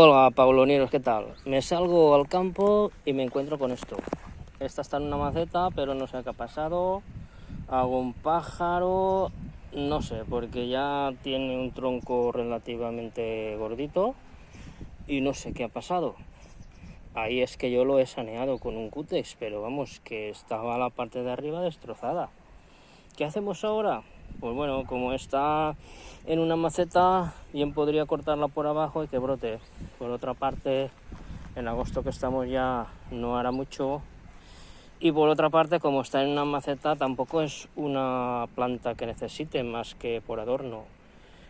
Hola, paulonieros, ¿qué tal? Me salgo al campo y me encuentro con esto. Esta está en una maceta, pero no sé qué ha pasado. Hago un pájaro, no sé, porque ya tiene un tronco relativamente gordito y no sé qué ha pasado. Ahí es que yo lo he saneado con un cútex, pero vamos, que estaba la parte de arriba destrozada. ¿Qué hacemos ahora? Pues bueno, como está en una maceta, bien podría cortarla por abajo y que brote. Por otra parte, en agosto que estamos ya no hará mucho. Y por otra parte, como está en una maceta, tampoco es una planta que necesite más que por adorno.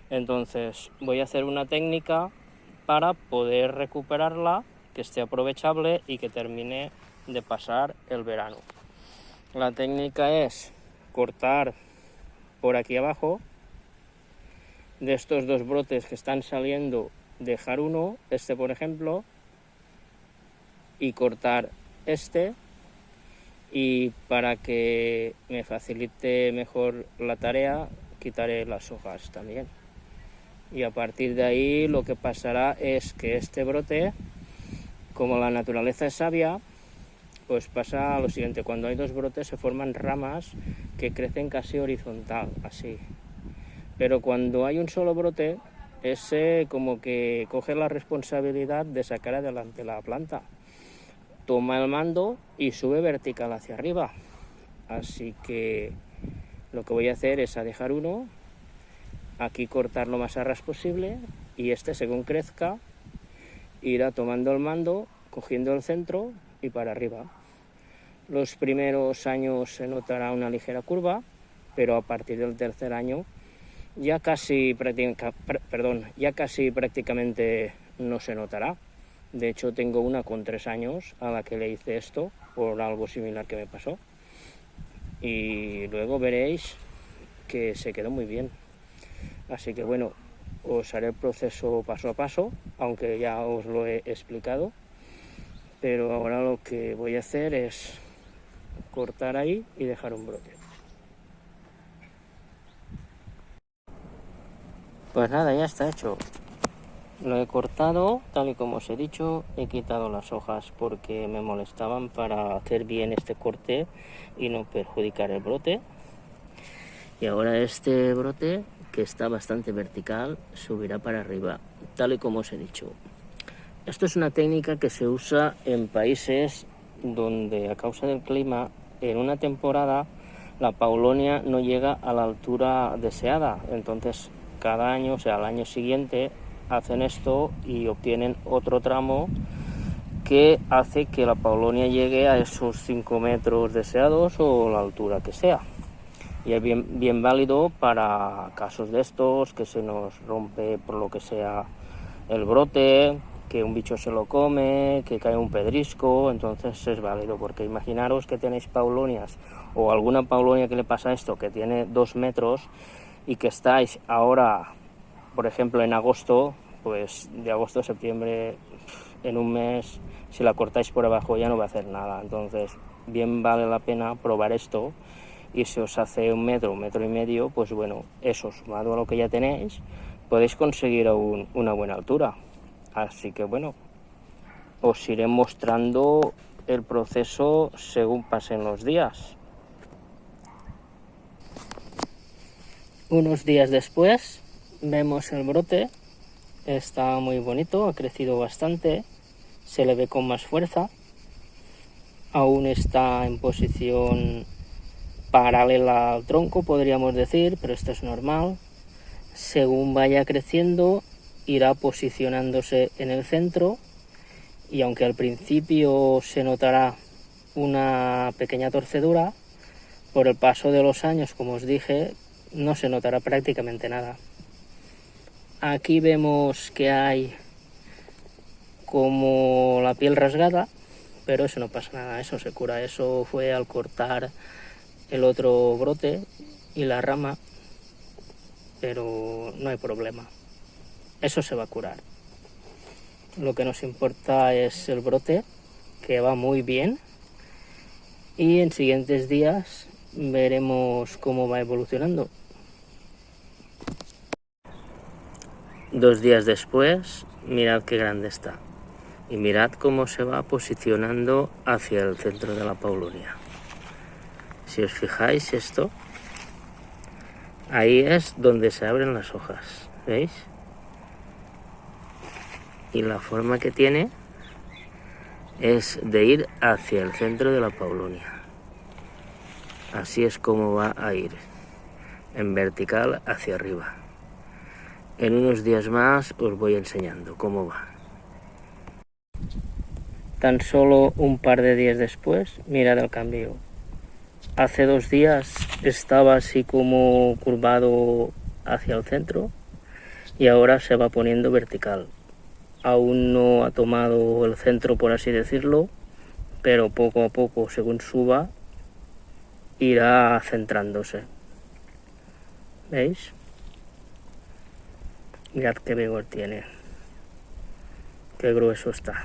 Entonces voy a hacer una técnica para poder recuperarla, que esté aprovechable y que termine de pasar el verano. La técnica es cortar por aquí abajo, de estos dos brotes que están saliendo, dejar uno, este por ejemplo, y cortar este, y para que me facilite mejor la tarea quitaré las hojas también. Y a partir de ahí lo que pasará es que este brote, como la naturaleza es sabia, pues pasa lo siguiente: cuando hay dos brotes se forman ramas que crecen casi horizontal, así. Pero cuando hay un solo brote, ese como que coge la responsabilidad de sacar adelante la planta. Toma el mando y sube vertical hacia arriba. Así que lo que voy a hacer es a dejar uno, aquí cortar lo más a ras posible, y este, según crezca, irá tomando el mando, cogiendo el centro y para arriba. Los primeros años se notará una ligera curva, pero a partir del tercer año ya casi prácticamente no se notará. De hecho, tengo una con 3 años a la que le hice esto por algo similar que me pasó. Y luego veréis que se quedó muy bien. Así que bueno, os haré el proceso paso a paso, aunque ya os lo he explicado. Pero ahora lo que voy a hacer es cortar ahí y dejar un brote. Pues nada, ya está hecho. Lo he cortado, tal y como os he dicho, he quitado las hojas porque me molestaban para hacer bien este corte y no perjudicar el brote. Y ahora este brote, que está bastante vertical, subirá para arriba, tal y como os he dicho. Esto es una técnica que se usa en países donde, a causa del clima, en una temporada la paulonia no llega a la altura deseada. Entonces, cada año, o sea, al año siguiente, hacen esto y obtienen otro tramo que hace que la paulonia llegue a esos 5 metros deseados o la altura que sea. Y es bien válido para casos de estos, que se nos rompe por lo que sea el brote, que un bicho se lo come, que cae un pedrisco. Entonces es válido, porque imaginaros que tenéis paulonias o alguna paulonia que le pasa esto, que tiene 2 metros y que estáis ahora, por ejemplo, en agosto, pues de agosto a septiembre, en un mes, si la cortáis por abajo ya no va a hacer nada. Entonces bien vale la pena probar esto. Y si os hace 1 metro, 1,5 metros, pues bueno, eso sumado a lo que ya tenéis, podéis conseguir aún una buena altura. Así que bueno, os iré mostrando el proceso según pasen los días. Unos días después vemos el brote, está muy bonito, ha crecido bastante, se le ve con más fuerza, aún está en posición paralela al tronco, podríamos decir, pero esto es normal. Según vaya creciendo, irá posicionándose en el centro, y aunque al principio se notará una pequeña torcedura, por el paso de los años, como os dije, no se notará prácticamente nada. Aquí vemos que hay como la piel rasgada, pero eso no pasa nada, eso se cura. Eso fue al cortar el otro brote y la rama, pero no hay problema, eso se va a curar. Lo que nos importa es el brote, que va muy bien, y en siguientes días veremos cómo va evolucionando. 2 días después mirad qué grande está. Y mirad cómo se va posicionando hacia el centro de la Paulonia. Si os fijáis esto, ahí es donde se abren las hojas, ¿veis? Y la forma que tiene es de ir hacia el centro de la Paulonia. Así es como va a ir, en vertical hacia arriba. En unos días más os voy enseñando cómo va. Tan solo un par de días después, mirad el cambio. Hace 2 días estaba así como curvado hacia el centro y ahora se va poniendo vertical. Aún no ha tomado el centro, por así decirlo, pero poco a poco, según suba, irá centrándose. ¿Veis? Mirad qué vigor tiene, qué grueso está.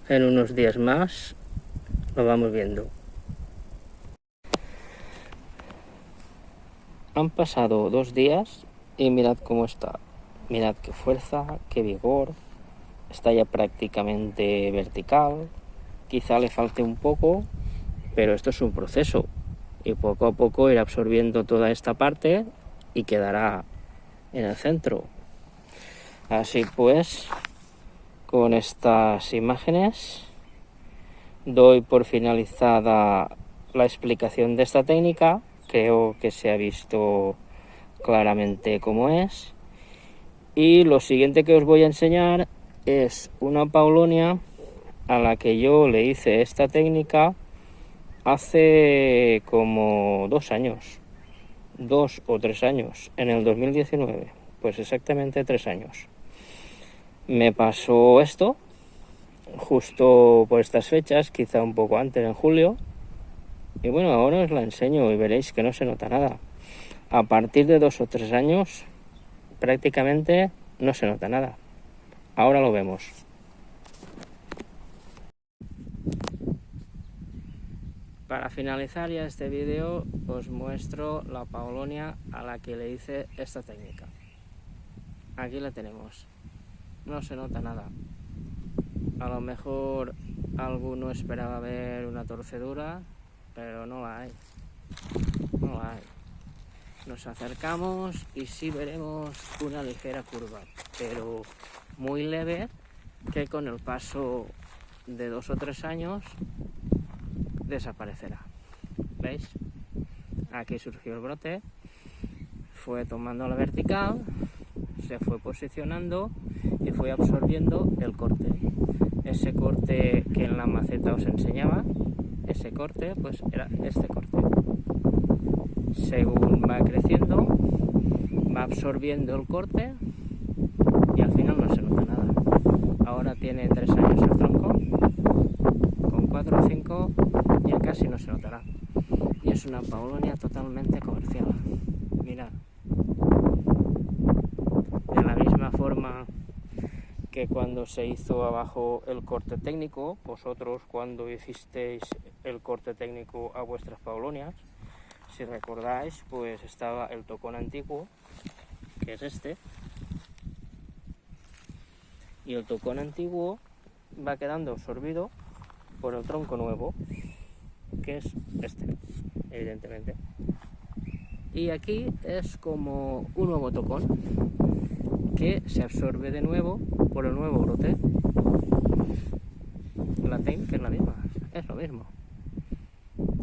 En unos días más lo vamos viendo. Han pasado 2 días y mirad cómo está. Mirad qué fuerza, qué vigor. Está ya prácticamente vertical. Quizá le falte un poco, pero esto es un proceso. Y poco a poco irá absorbiendo toda esta parte y quedará en el centro. Así pues, con estas imágenes doy por finalizada la explicación de esta técnica. Creo que se ha visto claramente cómo es. Y lo siguiente que os voy a enseñar es una Paulonia a la que yo le hice esta técnica hace como 2 años, 2 o 3 años, en el 2019, pues exactamente 3 años. Me pasó esto justo por estas fechas, quizá un poco antes, en julio, y bueno, ahora os la enseño y veréis que no se nota nada. A partir de 2 o 3 años prácticamente no se nota nada. Ahora lo vemos. Para finalizar ya este vídeo os muestro la Paulonia a la que le hice esta técnica. Aquí la tenemos. No se nota nada. A lo mejor alguno esperaba ver una torcedura, pero no la hay. No la hay. Nos acercamos y sí veremos una ligera curva, pero muy leve, que con el paso de 2 o 3 años desaparecerá. ¿Veis? Aquí surgió el brote, fue tomando la vertical, se fue posicionando y fue absorbiendo el corte. Ese corte que en la maceta os enseñaba, ese corte, pues era este corte. Según va creciendo, va absorbiendo el corte y al final no se nota nada. Ahora tiene 3 años el tronco, con 4 o 5 ya casi no se notará. Y es una Paulonia totalmente comercial. Mirad. De la misma forma que cuando se hizo abajo el corte técnico, vosotros cuando hicisteis el corte técnico a vuestras Paulonias, si recordáis, pues estaba el tocón antiguo, que es este, y el tocón antiguo va quedando absorbido por el tronco nuevo, que es este, evidentemente. Y aquí es como un nuevo tocón que se absorbe de nuevo por el nuevo brote. La técnica es la misma, es lo mismo.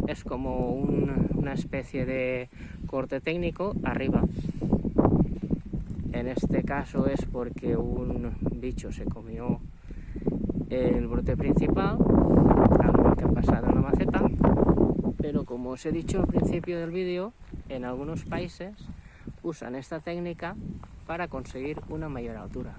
Es como una especie de corte técnico arriba. En este caso es porque un bicho se comió el brote principal, algo que ha pasado en la maceta, pero como os he dicho al principio del vídeo, en algunos países usan esta técnica para conseguir una mayor altura.